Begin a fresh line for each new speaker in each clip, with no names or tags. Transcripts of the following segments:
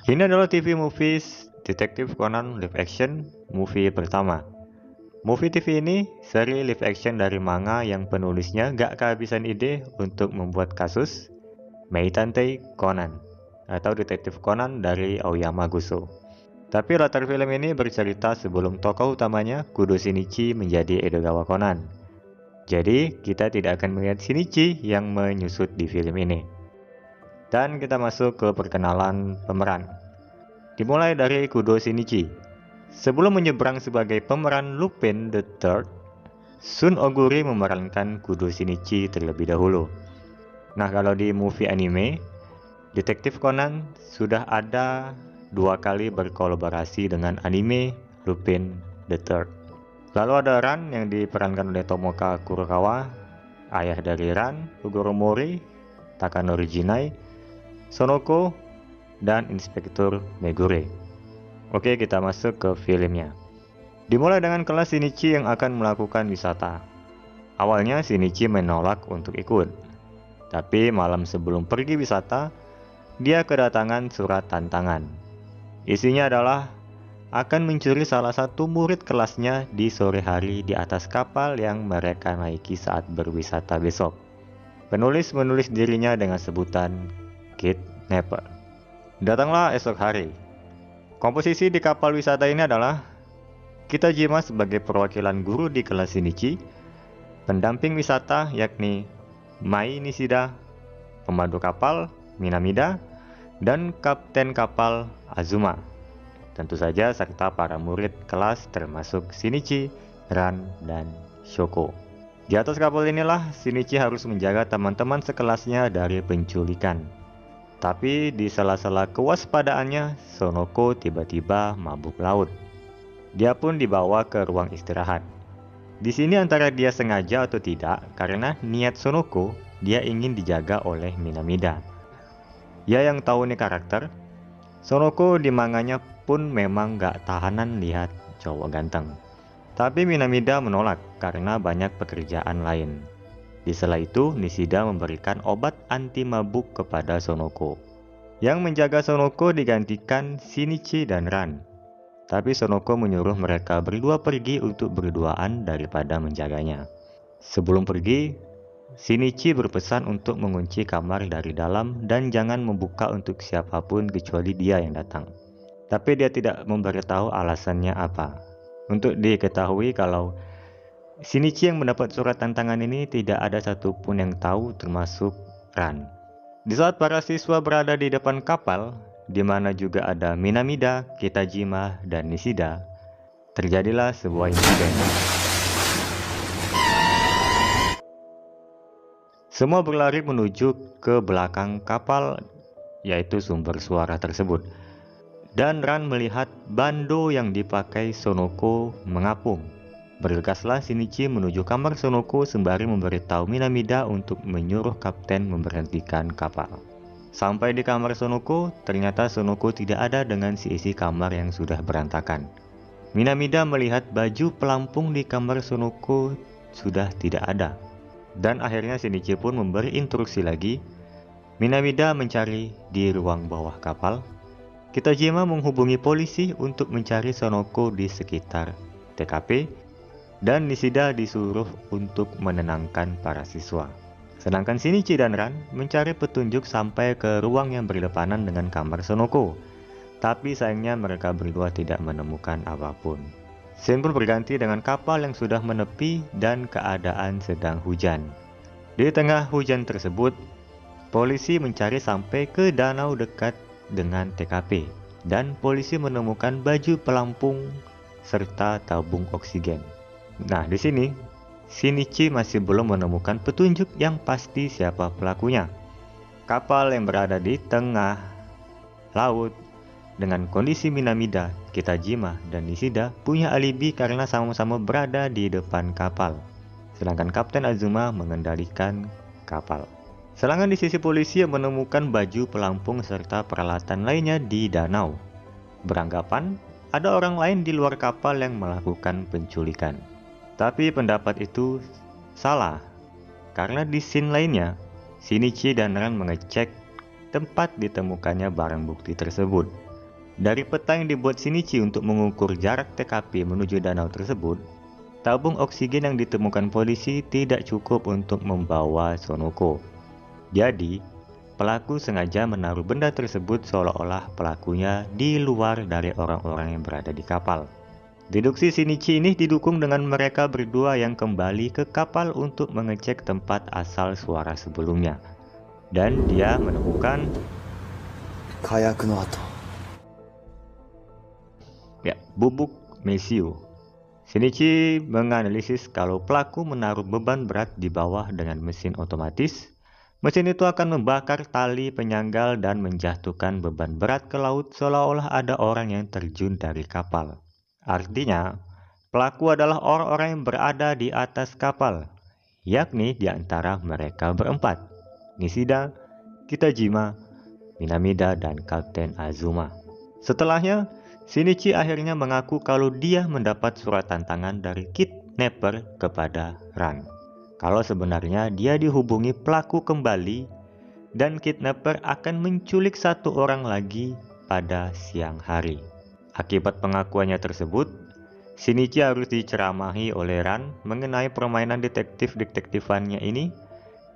Ini adalah TV movies Detektif Conan live action movie pertama. Movie TV ini seri live action dari manga yang penulisnya gak kehabisan ide untuk membuat kasus Meitantei Conan atau Detektif Conan dari Aoyama Guso. Tapi latar film ini bercerita sebelum tokoh utamanya Kudo Shinichi menjadi Edogawa Conan. Jadi kita tidak akan melihat Shinichi yang menyusut di film ini. Dan kita masuk ke perkenalan pemeran. Dimulai dari Kudo Shinichi. Sebelum menyeberang sebagai pemeran Lupin the Third, Shun Oguri memerankan Kudo Shinichi terlebih dahulu. Nah, kalau di movie anime, Detektif Conan sudah ada 2 kali berkolaborasi dengan anime Lupin the Third. Lalu ada Ran yang diperankan oleh Tomoka Kurokawa, ayah dari Ran, Kogoro Mori, Takanori Jinai, Sonoko, dan Inspektur Megure. Oke, kita masuk ke filmnya. Dimulai dengan kelas Shinichi yang akan melakukan wisata. Awalnya Shinichi menolak untuk ikut. Tapi malam sebelum pergi wisata, dia kedatangan surat tantangan. Isinya adalah akan mencuri salah satu murid kelasnya di sore hari di atas kapal yang mereka naiki saat berwisata besok. Penulis menulis dirinya dengan sebutan kidnapper. Datanglah esok hari. Komposisi di kapal wisata ini adalah Kitajima sebagai perwakilan guru di kelas Shinichi, pendamping wisata yakni Mai Nishida, pemandu kapal Minamida, dan kapten kapal Azuma. Tentu saja serta para murid kelas termasuk Shinichi, Ran, dan Shoko. Di atas kapal inilah Shinichi harus menjaga teman-teman sekelasnya dari penculikan. Tapi di sela-sela kewaspadaannya, Sonoko tiba-tiba mabuk laut. Dia pun dibawa ke ruang istirahat. Di sini antara dia sengaja atau tidak, karena niat Sonoko, dia ingin dijaga oleh Minamida. Ya yang tahu nih karakter, Sonoko di manganya pun memang gak tahanan lihat cowok ganteng. Tapi Minamida menolak karena banyak pekerjaan lain. Di sela itu, Nishida memberikan obat anti mabuk kepada Sonoko. Yang menjaga Sonoko digantikan Shinichi dan Ran. Tapi Sonoko menyuruh mereka berdua pergi untuk berduaan daripada menjaganya. Sebelum pergi, Shinichi berpesan untuk mengunci kamar dari dalam dan jangan membuka untuk siapapun kecuali dia yang datang. Tapi dia tidak memberitahu alasannya apa. Untuk diketahui kalau Shinichi yang mendapat surat tantangan ini tidak ada satupun yang tahu termasuk Ran. Di saat para siswa berada di depan kapal, di mana juga ada Minamida, Kitajima, dan Nishida, terjadilah sebuah insiden. Semua berlari menuju ke belakang kapal, yaitu sumber suara tersebut. Dan Ran melihat bando yang dipakai Sonoko mengapung. Bergegaslah Shinichi menuju kamar Sonoko sembari memberitahu Minamida untuk menyuruh kapten memberhentikan kapal. Sampai di kamar Sonoko, ternyata Sonoko tidak ada dengan seisi kamar yang sudah berantakan. Minamida melihat baju pelampung di kamar Sonoko sudah tidak ada. Dan akhirnya Shinichi pun memberi instruksi lagi. Minamida mencari di ruang bawah kapal. Kitajima menghubungi polisi untuk mencari Sonoko di sekitar TKP. Dan Nishida disuruh untuk menenangkan para siswa. Sedangkan Shinichi dan Ran mencari petunjuk sampai ke ruang yang berdepanan dengan kamar Sonoko. Tapi sayangnya mereka berdua tidak menemukan apapun. Scene pun berganti dengan kapal yang sudah menepi dan keadaan sedang hujan. Di tengah hujan tersebut, polisi mencari sampai ke danau dekat dengan TKP. Dan polisi menemukan baju pelampung serta tabung oksigen. Nah, di sini Shinichi masih belum menemukan petunjuk yang pasti siapa pelakunya. Kapal yang berada di tengah laut dengan kondisi Minamida, Kitajima, dan Nishida punya alibi karena sama-sama berada di depan kapal. Sedangkan Kapten Azuma mengendalikan kapal. Sedangkan di sisi polisi yang menemukan baju pelampung serta peralatan lainnya di danau. Beranggapan ada orang lain di luar kapal yang melakukan penculikan. Tapi pendapat itu salah, karena di scene lainnya, Shinichi dan Ran mengecek tempat ditemukannya barang bukti tersebut. Dari peta yang dibuat Shinichi untuk mengukur jarak TKP menuju danau tersebut, tabung oksigen yang ditemukan polisi tidak cukup untuk membawa Sonoko. Jadi, pelaku sengaja menaruh benda tersebut seolah-olah pelakunya di luar dari orang-orang yang berada di kapal. Deduksi Shinichi ini didukung dengan mereka berdua yang kembali ke kapal untuk mengecek tempat asal suara sebelumnya. Dan dia menemukan bubuk mesio. Shinichi menganalisis kalau pelaku menaruh beban berat di bawah dengan mesin otomatis. Mesin itu akan membakar tali penyanggal dan menjatuhkan beban berat ke laut seolah-olah ada orang yang terjun dari kapal. Artinya, pelaku adalah orang-orang yang berada di atas kapal, yakni di antara mereka berempat, Nishida, Kitajima, Minamida, dan Kapten Azuma. Setelahnya, Shinichi akhirnya mengaku kalau dia mendapat surat tantangan dari kidnapper kepada Ran. Kalau sebenarnya dia dihubungi pelaku kembali dan kidnapper akan menculik satu orang lagi pada siang hari. Akibat pengakuannya tersebut, Shinichi harus diceramahi oleh Ran mengenai permainan detektif-detektifannya ini.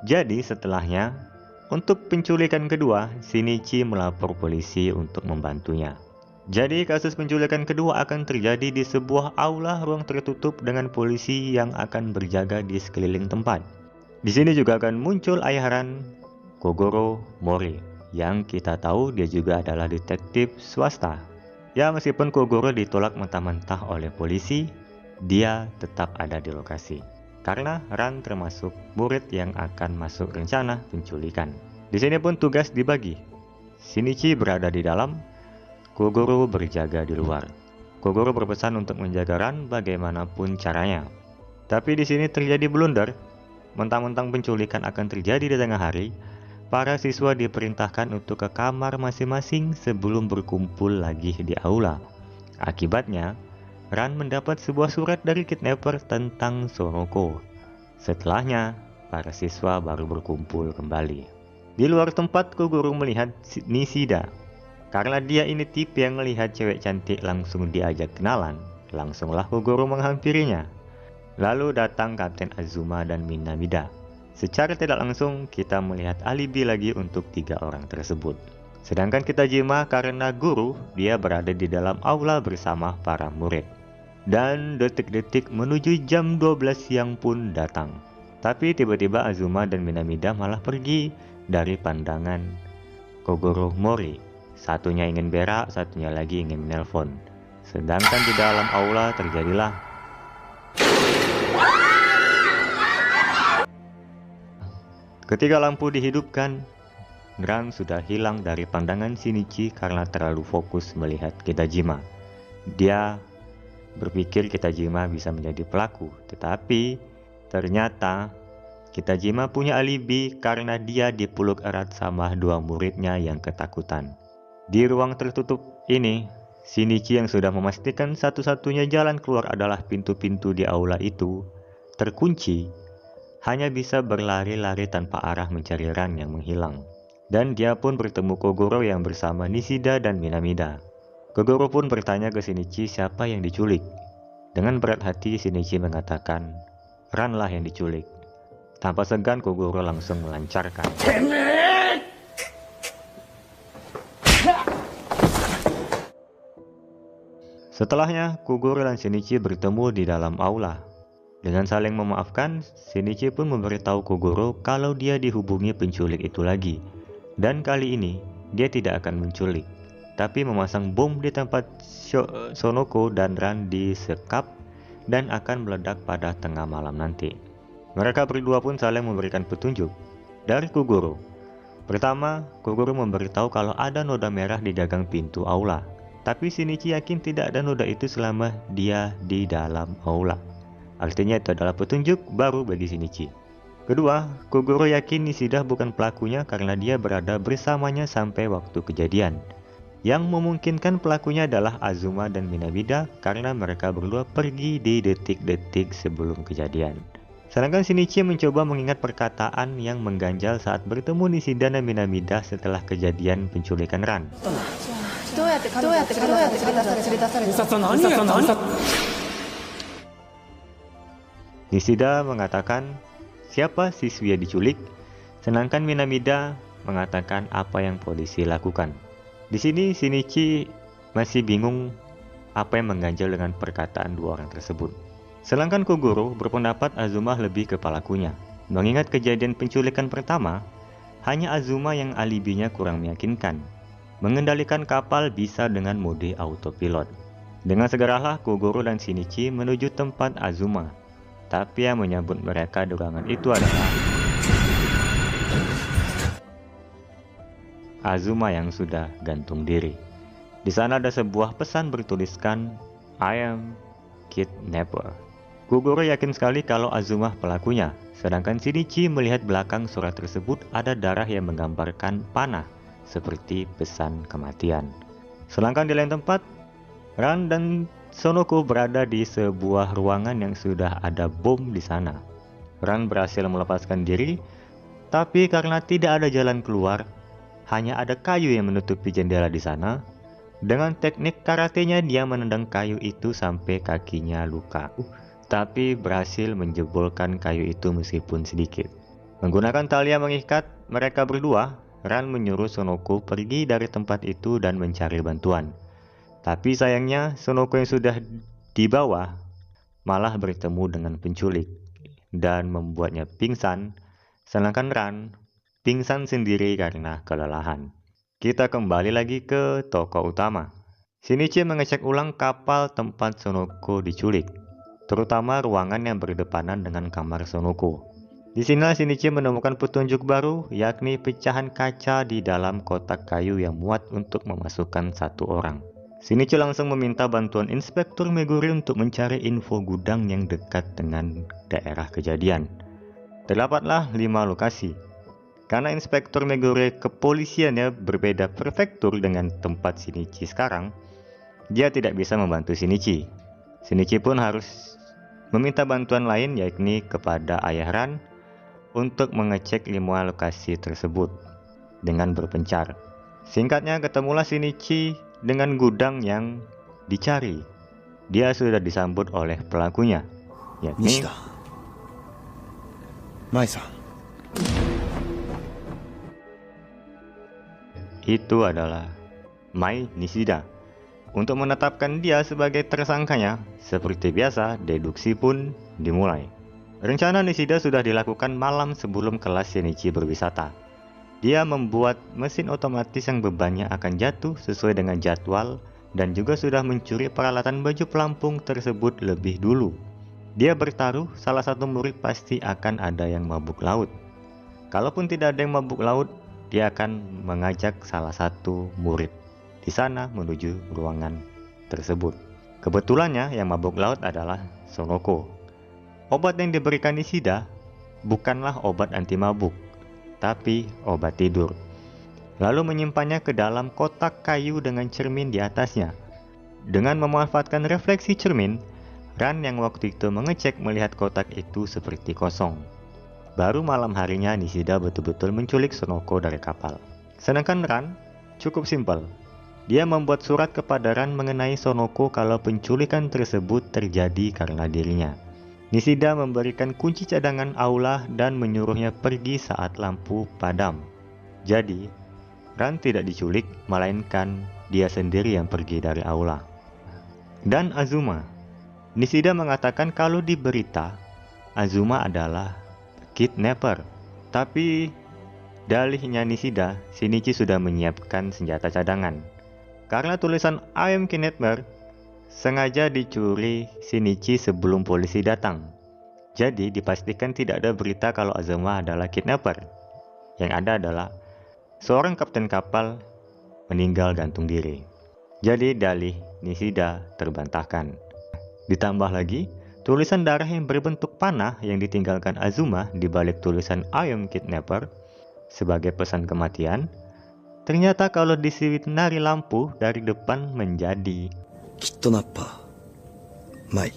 Jadi setelahnya, untuk penculikan kedua, Shinichi melapor polisi untuk membantunya. Jadi kasus penculikan kedua akan terjadi di sebuah aula ruang tertutup dengan polisi yang akan berjaga di sekeliling tempat. Di sini juga akan muncul ayah Ran, Kogoro Mori, yang kita tahu dia juga adalah detektif swasta. Ya, meskipun Kogoro ditolak mentah-mentah oleh polisi, dia tetap ada di lokasi. Karena Ran termasuk murid yang akan masuk rencana penculikan. Di sini pun tugas dibagi. Shinichi berada di dalam, Kogoro berjaga di luar. Kogoro berpesan untuk menjaga Ran bagaimanapun caranya. Tapi di sini terjadi blunder. Mentang-mentang penculikan akan terjadi di tengah hari, para siswa diperintahkan untuk ke kamar masing-masing sebelum berkumpul lagi di aula. Akibatnya, Ran mendapat sebuah surat dari kidnapper tentang Sonoko. Setelahnya, para siswa baru berkumpul kembali. Di luar tempat, Kogoro melihat Nishida. Karena dia ini tipe yang melihat cewek cantik langsung diajak kenalan, langsunglah Kogoro menghampirinya. Lalu datang Kapten Azuma dan Minamida. Secara tidak langsung, kita melihat alibi lagi untuk 3 orang tersebut. Sedangkan Kitajima karena guru, dia berada di dalam aula bersama para murid. Dan detik-detik menuju jam 12 siang pun datang. Tapi tiba-tiba Azuma dan Minamida malah pergi dari pandangan Kogoro Mori. Satunya ingin berak, satunya lagi ingin menelpon. Sedangkan di dalam aula terjadilah ketika lampu dihidupkan, Ran sudah hilang dari pandangan Shinichi karena terlalu fokus melihat Kitajima. Dia berpikir Kitajima bisa menjadi pelaku, tetapi ternyata Kitajima punya alibi karena dia dipeluk erat sama 2 muridnya yang ketakutan. Di ruang tertutup ini, Shinichi yang sudah memastikan satu-satunya jalan keluar adalah pintu-pintu di aula itu terkunci, hanya bisa berlari-lari tanpa arah mencari Ran yang menghilang. Dan dia pun bertemu Kogoro yang bersama Nishida dan Minamida. Kogoro pun bertanya ke Shinichi siapa yang diculik. Dengan berat hati Shinichi mengatakan, Ran lah yang diculik. Tanpa segan Kogoro langsung melancarkan. Setelahnya, Kogoro dan Shinichi bertemu di dalam aula. Dengan saling memaafkan, Shinichi pun memberitahu Kogoro kalau dia dihubungi penculik itu lagi. Dan kali ini, dia tidak akan menculik, tapi memasang bom di tempat Sonoko dan Ran disekap dan akan meledak pada tengah malam nanti. Mereka berdua pun saling memberikan petunjuk dari Kogoro. Pertama, Kogoro memberitahu kalau ada noda merah di gagang pintu aula. Tapi Shinichi yakin tidak ada noda itu selama dia di dalam aula. Artinya itu adalah petunjuk baru bagi Shinichi. Kedua, Kogoro yakin Nishida bukan pelakunya karena dia berada bersamanya sampai waktu kejadian. Yang memungkinkan pelakunya adalah Azuma dan Minamida karena mereka berdua pergi di detik-detik sebelum kejadian. Sedangkan Shinichi mencoba mengingat perkataan yang mengganjal saat bertemu Nishida dan Minamida setelah kejadian penculikan Ran. Nishida mengatakan siapa siswi yang diculik, sedangkan Minamida mengatakan apa yang polisi lakukan. Di sini Shinichi masih bingung apa yang mengganjal dengan perkataan dua orang tersebut. Sedangkan Kogoro berpendapat Azuma lebih ke pelakunya. Mengingat kejadian penculikan pertama, hanya Azuma yang alibinya kurang meyakinkan. Mengendalikan kapal bisa dengan mode autopilot. Dengan segeralah Kogoro dan Shinichi menuju tempat Azuma. Tapi yang menyambut mereka di ruangan itu adalah Azuma yang sudah gantung diri. Di sana ada sebuah pesan bertuliskan I am kidnapper. Kogoro yakin sekali kalau Azuma pelakunya, sedangkan Shinichi melihat belakang surat tersebut ada darah yang menggambarkan panah, seperti pesan kematian. Sedangkan di lain tempat, Ran dan Sonoko berada di sebuah ruangan yang sudah ada bom di sana. Ran berhasil melepaskan diri, tapi karena tidak ada jalan keluar, hanya ada kayu yang menutupi jendela di sana. Dengan teknik karatenya dia menendang kayu itu sampai kakinya luka. Tapi berhasil menjebolkan kayu itu meskipun sedikit. Menggunakan tali yang mengikat mereka berdua, Ran menyuruh Sonoko pergi dari tempat itu dan mencari bantuan. Tapi sayangnya Sonoko yang sudah di bawah malah bertemu dengan penculik dan membuatnya pingsan, sedangkan Ran pingsan sendiri karena kelelahan. Kita kembali lagi ke tokoh utama. Shinichi mengecek ulang kapal tempat Sonoko diculik, terutama ruangan yang berdepanan dengan kamar Sonoko. Di sini Shinichi menemukan petunjuk baru, yakni pecahan kaca di dalam kotak kayu yang muat untuk memasukkan satu orang. Shinichi langsung meminta bantuan Inspektur Meguri untuk mencari info gudang yang dekat dengan daerah kejadian. Terdapatlah 5 lokasi. Karena Inspektur Meguri kepolisiannya berbeda prefektur dengan tempat Shinichi sekarang, dia tidak bisa membantu Shinichi. Shinichi pun harus meminta bantuan lain, yakni kepada ayah Ran untuk mengecek 5 lokasi tersebut dengan berpencar. Singkatnya, ketemulah Shinichi dengan gudang yang dicari. Dia sudah disambut oleh pelakunya, yakni
Mai-san.
Itu adalah Mai Nishida. Untuk menetapkan dia sebagai tersangkanya, seperti biasa, deduksi pun dimulai. Rencana Nishida sudah dilakukan malam sebelum kelas Shinichi berwisata. Dia membuat mesin otomatis yang bebannya akan jatuh sesuai dengan jadwal dan juga sudah mencuri peralatan baju pelampung tersebut lebih dulu. Dia bertaruh salah satu murid pasti akan ada yang mabuk laut. Kalaupun tidak ada yang mabuk laut, dia akan mengajak salah satu murid di sana menuju ruangan tersebut. Kebetulannya yang mabuk laut adalah Sonoko. Obat yang diberikan Nishida bukanlah obat anti mabuk, tapi obat tidur. Lalu menyimpannya ke dalam kotak kayu dengan cermin di atasnya. Dengan memanfaatkan refleksi cermin, Ran yang waktu itu mengecek melihat kotak itu seperti kosong. Baru malam harinya Nishida betul-betul menculik Sonoko dari kapal. Sedangkan Ran cukup simpel. Dia membuat surat kepada Ran mengenai Sonoko kalau penculikan tersebut terjadi karena dirinya. Nishida memberikan kunci cadangan aula dan menyuruhnya pergi saat lampu padam. Jadi, Ran tidak diculik, melainkan dia sendiri yang pergi dari aula. Dan Azuma. Nishida mengatakan kalau di berita, Azuma adalah kidnapper. Tapi, dalihnya Nishida, Shinichi sudah menyiapkan senjata cadangan. Karena tulisan I am kidnapper sengaja dicuri Shinichi sebelum polisi datang. Jadi dipastikan tidak ada berita kalau Azuma adalah kidnapper. Yang ada adalah seorang kapten kapal meninggal gantung diri. Jadi dalih Nishida terbantahkan. Ditambah lagi, tulisan darah yang berbentuk panah yang ditinggalkan Azuma di balik tulisan I am kidnapper sebagai pesan kematian. Ternyata kalau disinari lampu dari depan menjadi
Kidnapper Mai.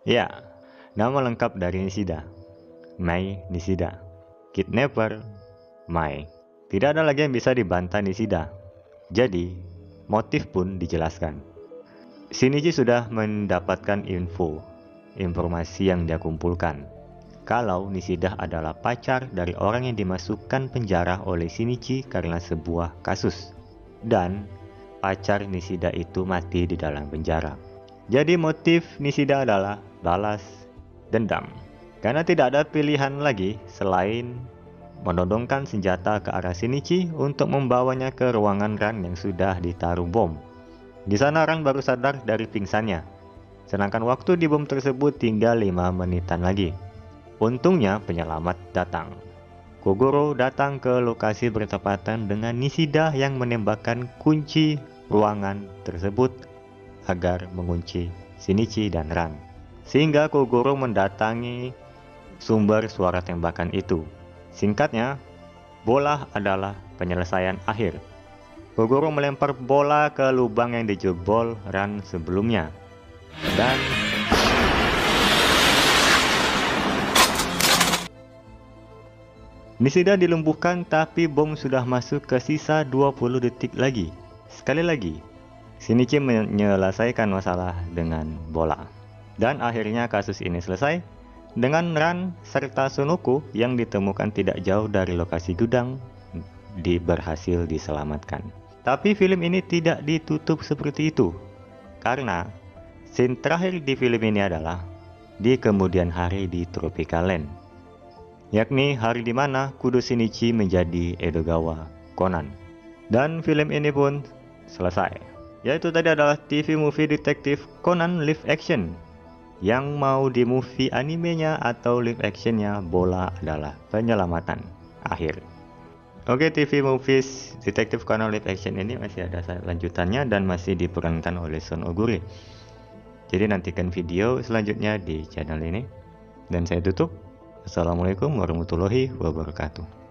Ya, nama lengkap dari Nishida, Mai Nishida. Kidnapper, Mai. Tidak ada lagi yang bisa dibantah Nishida. Jadi, motif pun dijelaskan. Shinichi sudah mendapatkan informasi yang dia kumpulkan. Kalau Nishida adalah pacar dari orang yang dimasukkan penjara oleh Shinichi karena sebuah kasus. Dan pacar Nishida itu mati di dalam penjara. Jadi motif Nishida adalah balas dendam. Karena tidak ada pilihan lagi selain menodongkan senjata ke arah Shinichi untuk membawanya ke ruangan Ran yang sudah ditaruh bom. Di sana Ran baru sadar dari pingsannya. Sedangkan waktu di bom tersebut tinggal 5 menitan lagi. Untungnya penyelamat datang. Kogoro datang ke lokasi bertepatan dengan Nishida yang menembakkan kunci ruangan tersebut agar mengunci Shinichi dan Ran. Sehingga Kogoro mendatangi sumber suara tembakan itu. Singkatnya, bola adalah penyelesaian akhir. Kogoro melempar bola ke lubang yang dijebol Ran sebelumnya. Dan Nishida dilumpuhkan, tapi bom sudah masuk ke sisa 20 detik lagi. Sekali lagi, Shinichi menyelesaikan masalah dengan bola. Dan akhirnya kasus ini selesai dengan Ran serta Sonoko yang ditemukan tidak jauh dari lokasi gudang berhasil diselamatkan. Tapi film ini tidak ditutup seperti itu. Karena scene terakhir di film ini adalah di kemudian hari di Tropical Land, yakni hari di mana kudu Shinichi menjadi Edogawa Conan. Dan film ini pun selesai. Yaitu tadi adalah TV movie detektif Conan live action. Yang mau di movie animenya atau live actionnya, bola adalah penyelamatan akhir. Oke, TV movies detektif Conan live action ini masih ada lanjutannya dan masih diperankan oleh Son Oguri. Jadi nantikan video selanjutnya di channel ini. Dan saya tutup. Assalamualaikum warahmatullahi wabarakatuh.